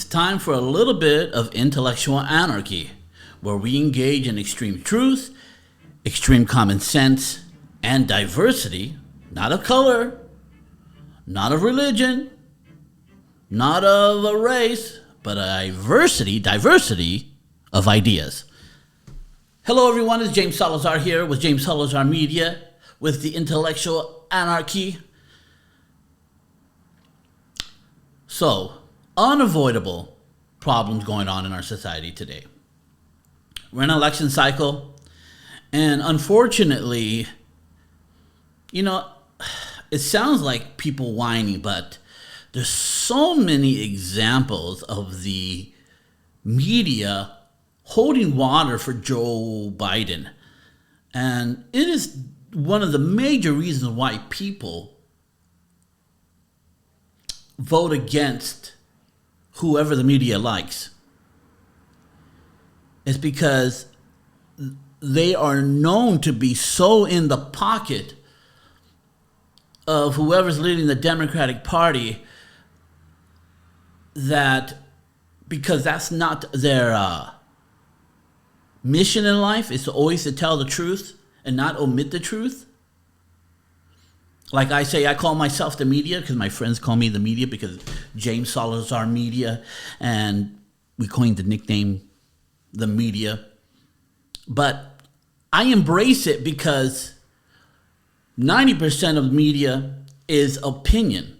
time for a little bit of intellectual anarchy, where we engage in extreme truth, extreme common sense, and diversity, not of color, not of religion, not of a race, but a diversity of ideas. Hello everyone, it's James Salazar here with James Salazar Media with the intellectual anarchy. So, unavoidable problems going on in our society today. We're in an election cycle, and unfortunately, it sounds like people whining, but there's so many examples of the media holding water for Joe Biden. And it is one of the major reasons why people vote against whoever the media likes. It's because they are known to be so in the pocket of whoever's leading the Democratic Party that, because that's not their mission in life, is always to tell the truth and not omit the truth. Like I say, I call myself the media because my friends call me the media because James Salazar Media, and we coined the nickname the media. But I embrace it because 90% of the media is opinion.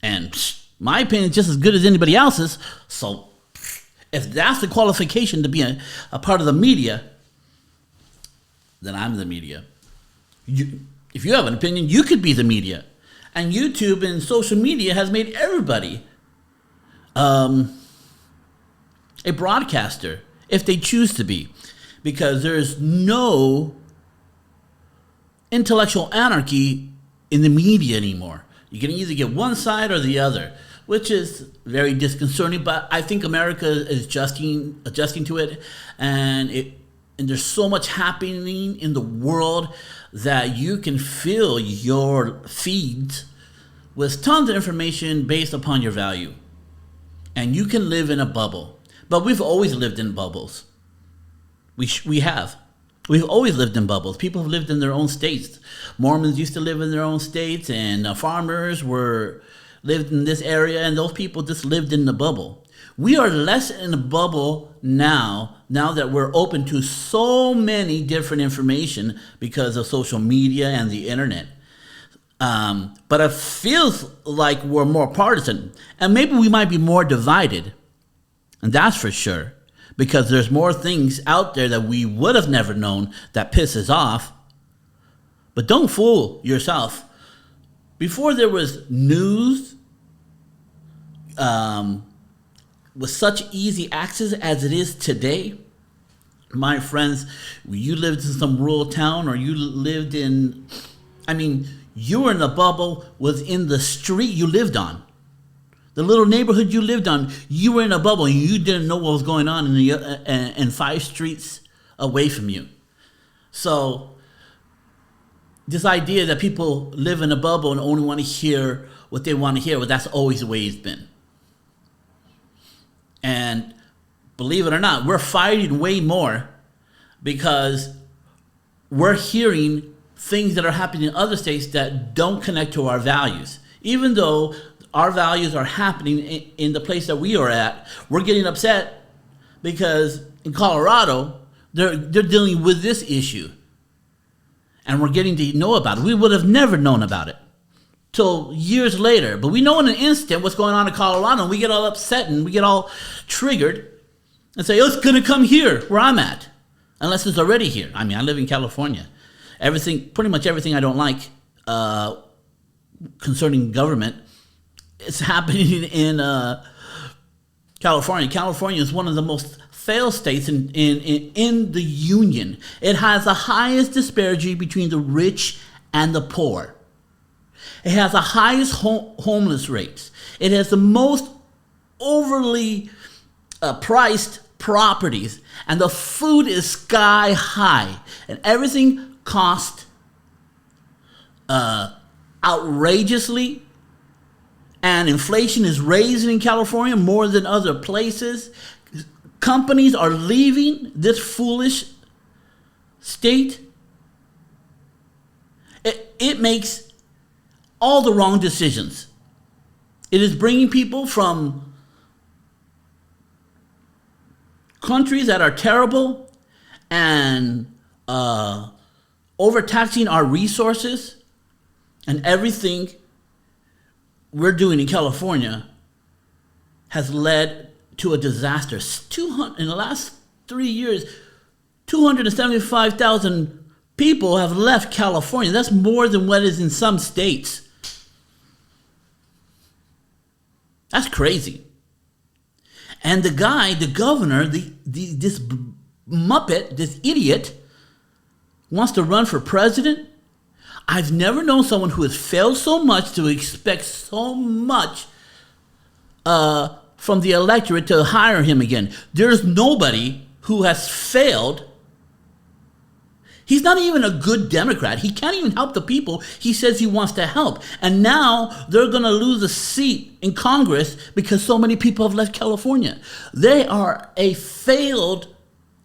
And my opinion is just as good as anybody else's. So if that's the qualification to be a part of the media, then I'm the media. If you have an opinion, you could be the media. And YouTube and social media has made everybody a broadcaster, if they choose to be. Because there's no intellectual anarchy in the media anymore. You can either get one side or the other, which is very disconcerting, but I think America is adjusting to it, and there's so much happening in the world that you can fill your feeds with tons of information based upon your value. And you can live in a bubble. But we've always lived in bubbles. We have. We've always lived in bubbles. People have lived in their own states. Mormons used to live in their own states, and farmers lived in this area, and those people just lived in the bubble. We are less in a bubble now that we're open to so many different information because of social media and the internet. But it feels like we're more partisan, and maybe we might be more divided, and that's for sure, because there's more things out there that we would have never known that pisses off. But don't fool yourself. Before there was news, with such easy access as it is today, my friends, you lived in some rural town, or you lived in, you were in a bubble within the street you lived on. The little neighborhood you lived on, you were in a bubble, and you didn't know what was going on in 5 streets away from you. So this idea that people live in a bubble and only want to hear what they want to hear, well, that's always the way it's been. And believe it or not, we're fighting way more because we're hearing things that are happening in other states that don't connect to our values. Even though our values are happening in the place that we are at, we're getting upset because in Colorado, they're dealing with this issue. And we're getting to know about it. We would have never known about it till years later. But we know in an instant what's going on in Colorado, and we get all upset and we get all triggered and say, oh, it's going to come here where I'm at. Unless it's already here. I live in California. Pretty much everything I don't like concerning government, it's happening in California. California is one of the most failed states in the union. It has the highest disparity between the rich and the poor. It has the highest homeless rates. It has the most overly priced properties, and the food is sky high, and everything costs outrageously and inflation is raising in California more than other places. Companies are leaving this foolish state. It makes all the wrong decisions. It is bringing people from countries that are terrible and overtaxing our resources, and everything we're doing in California has led to a disaster. In the last 3 years, 275,000 people have left California. That's more than what is in some states. That's crazy. And the guy, the governor, this muppet, this idiot, wants to run for president. I've never known someone who has failed so much to expect so much from the electorate to hire him again. There's nobody who has failed. He's not even a good Democrat. He can't even help the people he says he wants to help. And now they're going to lose a seat in Congress because so many people have left California. They are a failed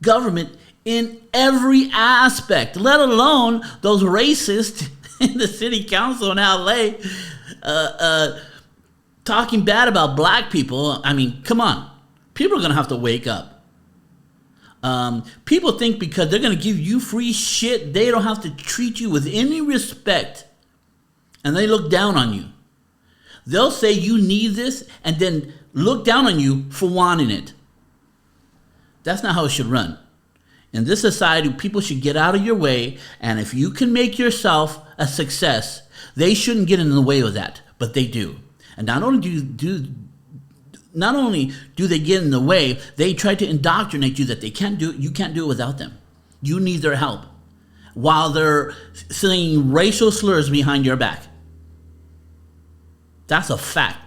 government in every aspect, let alone those racists in the city council in LA talking bad about black people. I mean, come on. People are going to have to wake up. People think because they're going to give you free shit, they don't have to treat you with any respect. And they look down on you. They'll say you need this and then look down on you for wanting it. That's not how it should run. In this society, people should get out of your way, and if you can make yourself a success, they shouldn't get in the way of that, but they do. And not only do they get in the way, they try to indoctrinate you that you can't do it without them. You need their help, while they're saying racial slurs behind your back. That's a fact.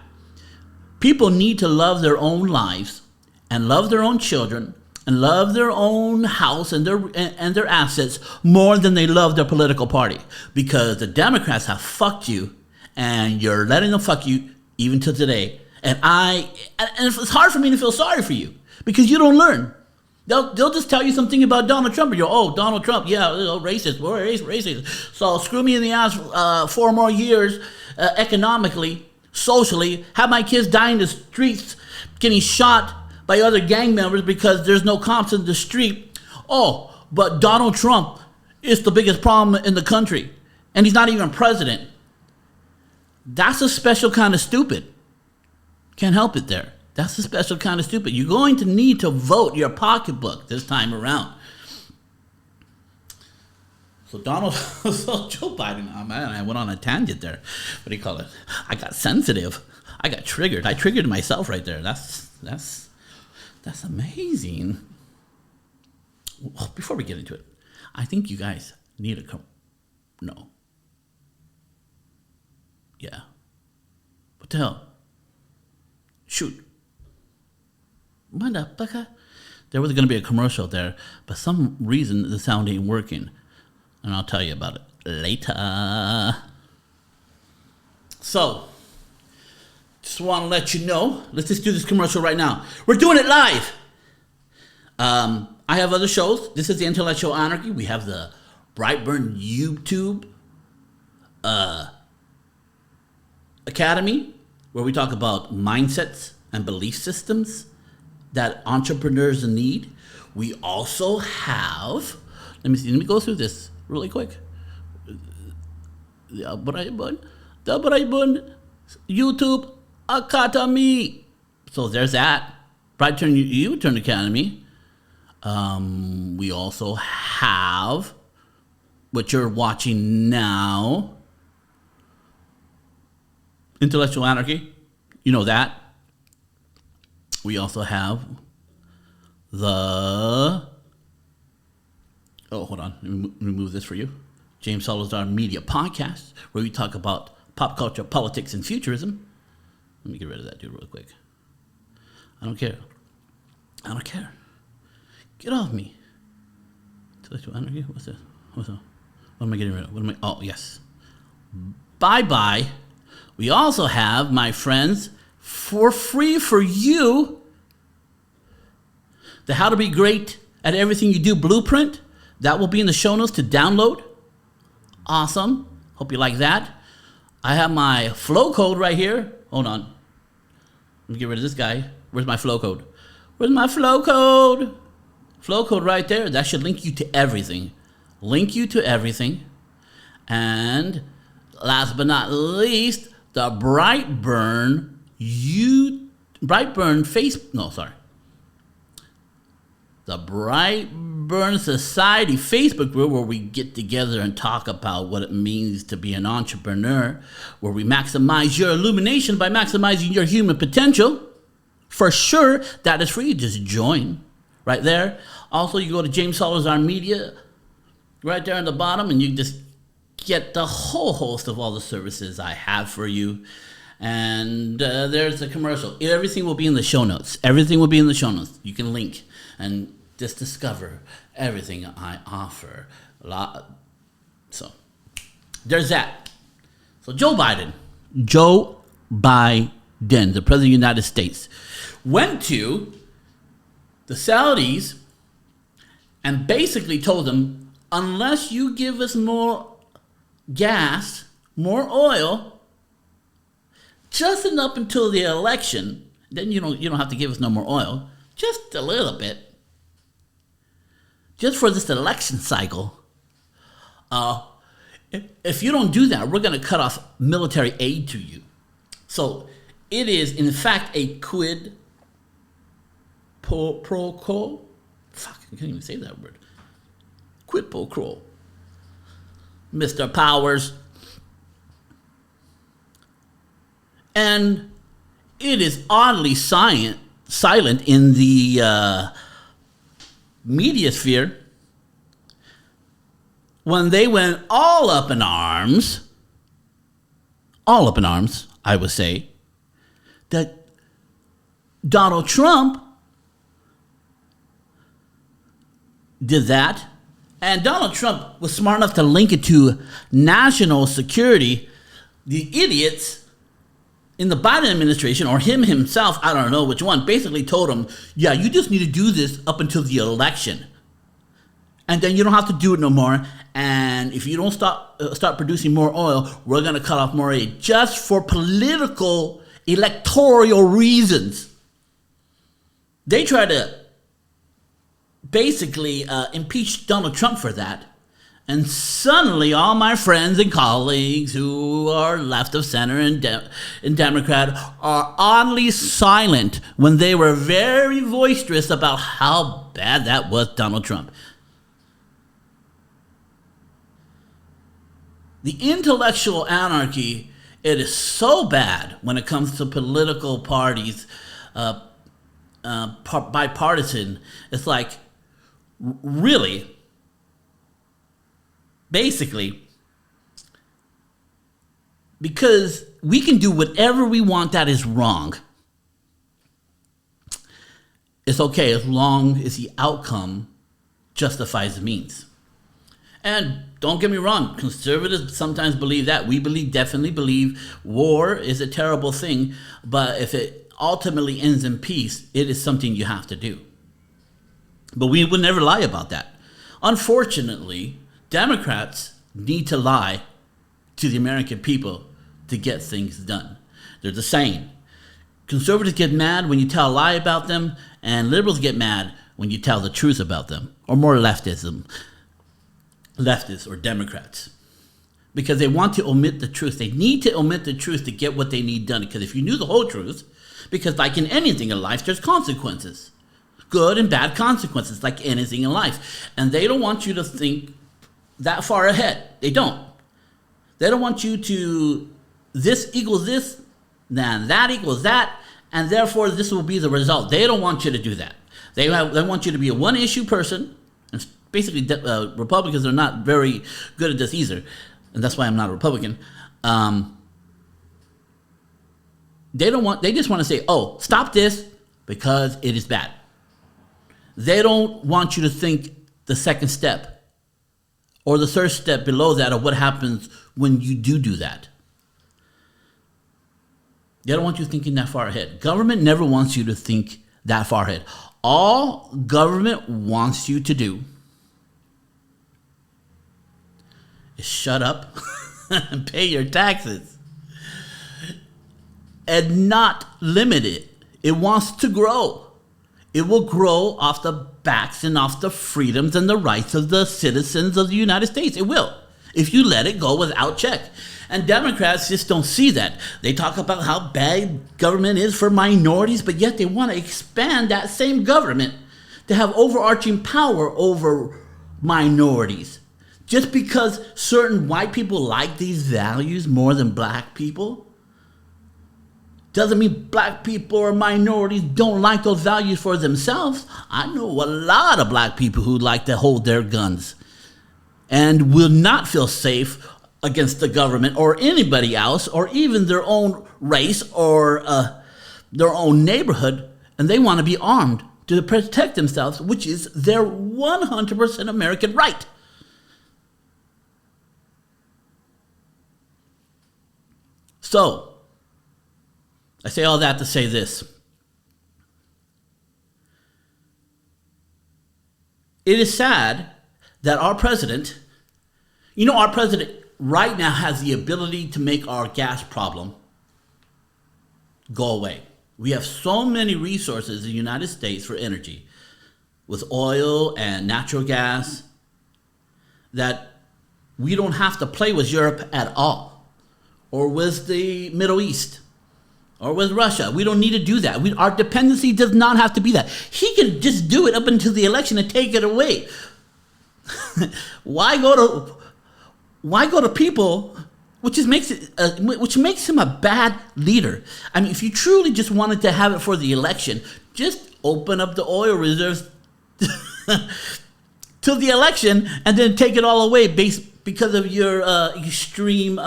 People need to love their own lives and love their own children and love their own house and their assets more than they love their political party. Because the Democrats have fucked you, and you're letting them fuck you even to today. And it's hard for me to feel sorry for you because you don't learn. They'll just tell you something about Donald Trump, and you're, oh, Donald Trump, yeah, racist, we're racist. So screw me in the ass 4 more years economically, socially, have my kids die in the streets, getting shot by other gang members because there's no cops in the street. Oh, but Donald Trump is the biggest problem in the country, and he's not even president. That's a special kind of stupid. Can't help it there. That's a special kind of stupid. You're going to need to vote your pocketbook this time around. So Joe Biden, oh man, I went on a tangent there. What do you call it? I got sensitive. I got triggered. I triggered myself right there. That's amazing. Well, before we get into it, I think you guys need to come. No. Yeah. What the hell? Shoot. Motherfucker. There was going to be a commercial there, but some reason the sound ain't working. And I'll tell you about it later. So, just want to let you know, let's just do this commercial right now. We're doing it live. I have other shows. This is the Intellectual Anarchy. We have the Brightburn YouTube Academy, where we talk about mindsets and belief systems that entrepreneurs need. We also have, let me go through this really quick. The Brightburn YouTube Academy. So there's that. Brightburn YouTube Academy. We also have what you're watching now, Intellectual Anarchy. You know that. We also have the... Oh, hold on. Let me remove this for you. James Salazar Media Podcast, where we talk about pop culture, politics, and futurism. Let me get rid of that dude real quick. I don't care. Get off me. Intellectual Anarchy? What's this? What am I getting rid of? Oh, yes. Bye-bye. We also have, my friends, for free for you, the How to Be Great at Everything You Do blueprint. That will be in the show notes to download. Awesome. Hope you like that. I have my flow code right here. Hold on. Let me get rid of this guy. Where's my flow code? Where's my flow code? Flow code right there. That should link you to everything. Link you to everything. And last but not least, the Brightburn the Brightburn Society Facebook group, where we get together and talk about what it means to be an entrepreneur, where we maximize your illumination by maximizing your human potential. For sure, that is free. Just join right there. Also, you go to James Salazar Media right there on the bottom, and you just get the whole host of all the services I have for you. And there's a commercial. Everything will be in the show notes. Everything will be in the show notes. You can link and just discover everything I offer. So there's that. So Joe Biden, the President of the United States, went to the Saudis and basically told them, unless you give us more gas, more oil, just up until the election, then you don't have to give us no more oil, just a little bit, just for this election cycle. If you don't do that, we're going to cut off military aid to you. So it is, in fact, a quid pro quo. Fuck, I can't even say that word. Quid pro quo. Mr. Powers. And it is oddly silent in the media sphere when they went all up in arms, I would say, that Donald Trump did that. And Donald Trump was smart enough to link it to national security. The idiots in the Biden administration, or him himself, I don't know which one, basically told him, yeah, you just need to do this up until the election. And then you don't have to do it no more. And if you don't start producing more oil, we're going to cut off more aid, just for political, electoral reasons. They try to basically impeach Donald Trump for that. And suddenly all my friends and colleagues who are left of center and Democrat are oddly silent when they were very boisterous about how bad that was, Donald Trump. The intellectual anarchy, it is so bad when it comes to political parties, bipartisan. It's like, really, basically, because we can do whatever we want that is wrong. It's okay as long as the outcome justifies the means. And don't get me wrong, conservatives sometimes believe that. We definitely believe war is a terrible thing, but if it ultimately ends in peace, it is something you have to do. But we would never lie about that. Unfortunately, Democrats need to lie to the American people to get things done. There's a saying. Conservatives get mad when you tell a lie about them, and liberals get mad when you tell the truth about them, or more leftists or Democrats. Because they want to omit the truth. They need to omit the truth to get what they need done. Because if you knew the whole truth, because like in anything in life, there's consequences. Good and bad consequences, like anything in life. And they don't want you to think that far ahead. They don't. They don't want you to, this equals this, then that equals that, and therefore this will be the result. They don't want you to do that. They want you to be a one-issue person. And basically, Republicans are not very good at this either, and that's why I'm not a Republican. They just want to say, oh, stop this because it is bad. They don't want you to think the second step or the third step below that of what happens when you do that. They don't want you thinking that far ahead. Government never wants you to think that far ahead. All government wants you to do is shut up and pay your taxes and not limit it. It wants to grow. It will grow off the backs and off the freedoms and the rights of the citizens of the United States. It will, if you let it go without check. And Democrats just don't see that. They talk about how bad government is for minorities, but yet they want to expand that same government to have overarching power over minorities. Just because certain white people like these values more than black people doesn't mean black people or minorities don't like those values for themselves. I know a lot of black people who like to hold their guns and will not feel safe against the government or anybody else or even their own race or their own neighborhood, and they want to be armed to protect themselves, which is their 100% American right. So, I say all that to say this. It is sad that our president, our president right now has the ability to make our gas problem go away. We have so many resources in the United States for energy, with oil and natural gas, that we don't have to play with Europe at all, or with the Middle East, or with Russia. We don't need to do that. Our dependency does not have to be that. He can just do it up until the election and take it away. Why go to people, which makes him a bad leader? I mean, if you truly just wanted to have it for the election, just open up the oil reserves till the election and then take it all away because of your extreme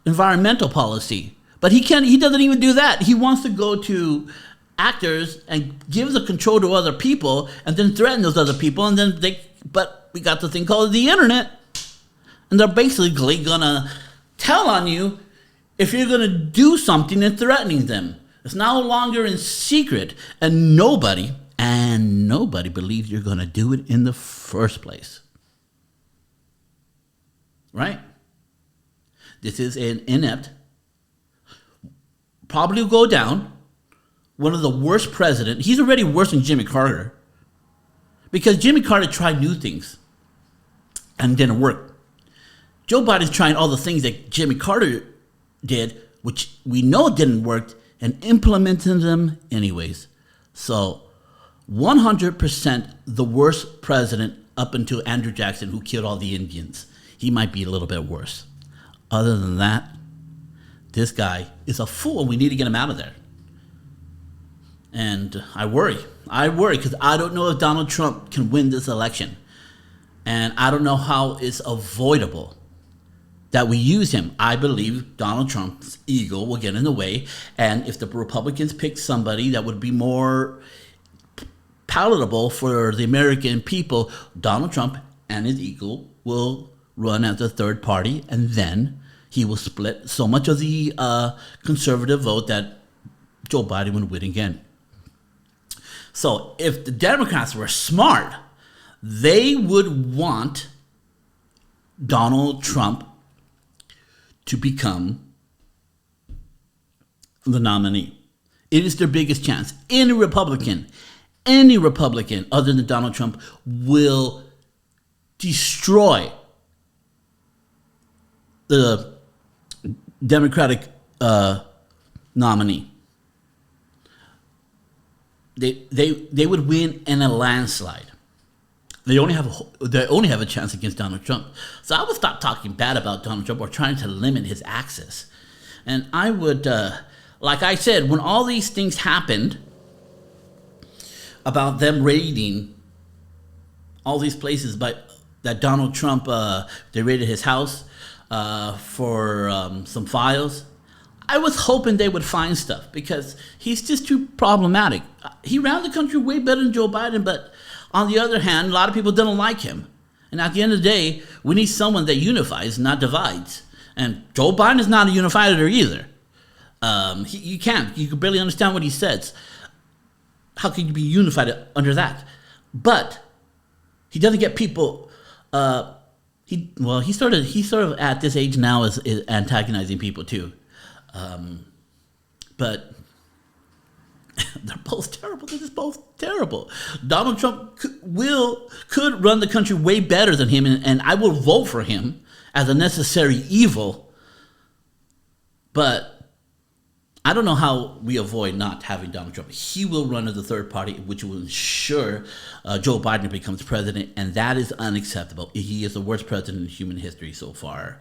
environmental policy. But he doesn't even do that. He wants to go to actors and give the control to other people and then threaten those other people. And then but we got the thing called the internet. And they're basically gonna tell on you if you're gonna do something and threatening them. It's no longer in secret, and nobody believes you're gonna do it in the first place. Right? This is an inept, probably will go down, one of the worst presidents. He's already worse than Jimmy Carter, because Jimmy Carter tried new things and didn't work. Joe Biden's trying all the things that Jimmy Carter did, which we know didn't work, and implementing them anyways. So 100% the worst president up until Andrew Jackson, who killed all the Indians. He might be a little bit worse. Other than that, this guy is a fool. We need to get him out of there. And I worry because I don't know if Donald Trump can win this election. And I don't know how it's avoidable that we use him. I believe Donald Trump's ego will get in the way. And if the Republicans pick somebody that would be more palatable for the American people, Donald Trump and his ego will run as a third party, and then he will split so much of the conservative vote that Joe Biden would win again. So if the Democrats were smart, they would want Donald Trump to become the nominee. It is their biggest chance. Any Republican other than Donald Trump will destroy the Democratic nominee. They would win in a landslide. They only have a chance against Donald Trump. So I would stop talking bad about Donald Trump or trying to limit his access. And I would, like I said, when all these things happened about them raiding all these places, but that Donald Trump, they raided his house for some files. I was hoping they would find stuff because he's just too problematic. He ran the country way better than Joe Biden, but on the other hand, a lot of people don't like him. And at the end of the day, we need someone that unifies, not divides. And Joe Biden is not a unifier either. You can't. You can barely understand what he says. How can you be unified under that? But he doesn't get people. He's sort of at this age now is antagonizing people too. But they're both terrible. They're just both terrible. Donald Trump could run the country way better than him, and I will vote for him as a necessary evil. But I don't know how we avoid not having Donald Trump. He will run as a third party, which will ensure Joe Biden becomes president, and that is unacceptable. He is the worst president in human history so far.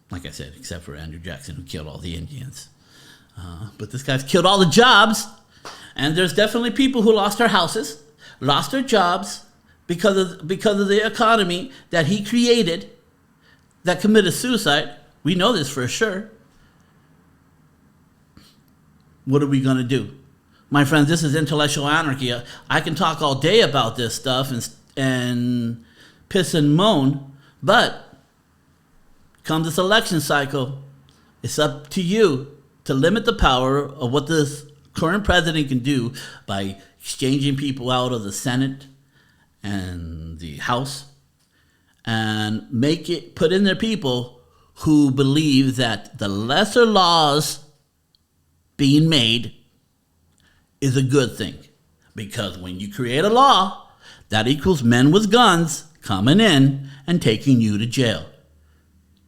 Like I said, except for Andrew Jackson, who killed all the Indians. But this guy's killed all the jobs, and there's definitely people who lost their houses, lost their jobs because of the economy that he created, that committed suicide. We know this for sure. What are we going to do? My friends, this is intellectual anarchy. I can talk all day about this stuff and piss and moan, but come this election cycle, it's up to you to limit the power of what this current president can do by exchanging people out of the Senate and the House, and put in there people who believe that the lesser laws being made is a good thing. Because when you create a law, that equals men with guns coming in and taking you to jail.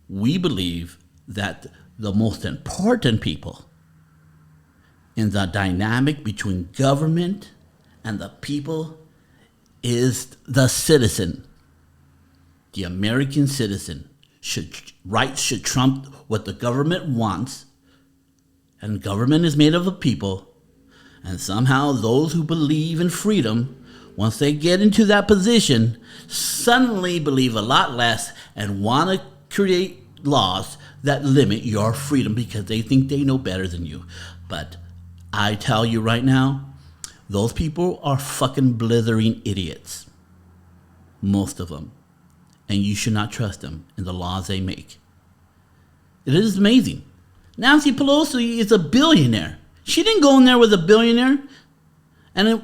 We believe that the most important people in the dynamic between government and the people is the citizen. The American citizen. Rights should trump what the government wants. And government is made of the people. And somehow those who believe in freedom, once they get into that position, suddenly believe a lot less and want to create laws that limit your freedom because they think they know better than you. But I tell you right now, those people are fucking blithering idiots. Most of them. And you should not trust them in the laws they make. It is amazing. Nancy Pelosi is a billionaire. She didn't go in there with a billionaire. And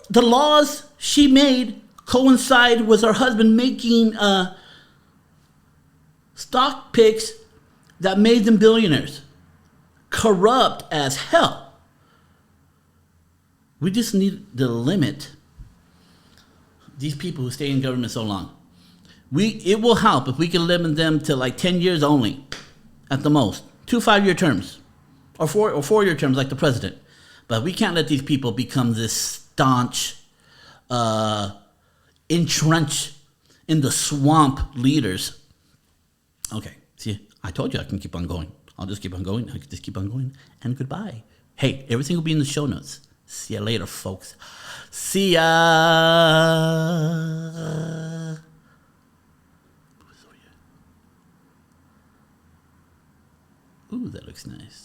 the laws she made coincide with her husband making stock picks that made them billionaires. Corrupt as hell. We just need to limit these people who stay in government so long. It will help if we can limit them to like 10 years only, at the most. 2 5-year terms, or 4-year terms like the president. But we can't let these people become this staunch, entrenched in the swamp leaders. Okay, see, I told you I can keep on going. I'll just keep on going. I can just keep on going. And goodbye. Hey, everything will be in the show notes. See ya later, folks. See ya. Ooh, that looks nice.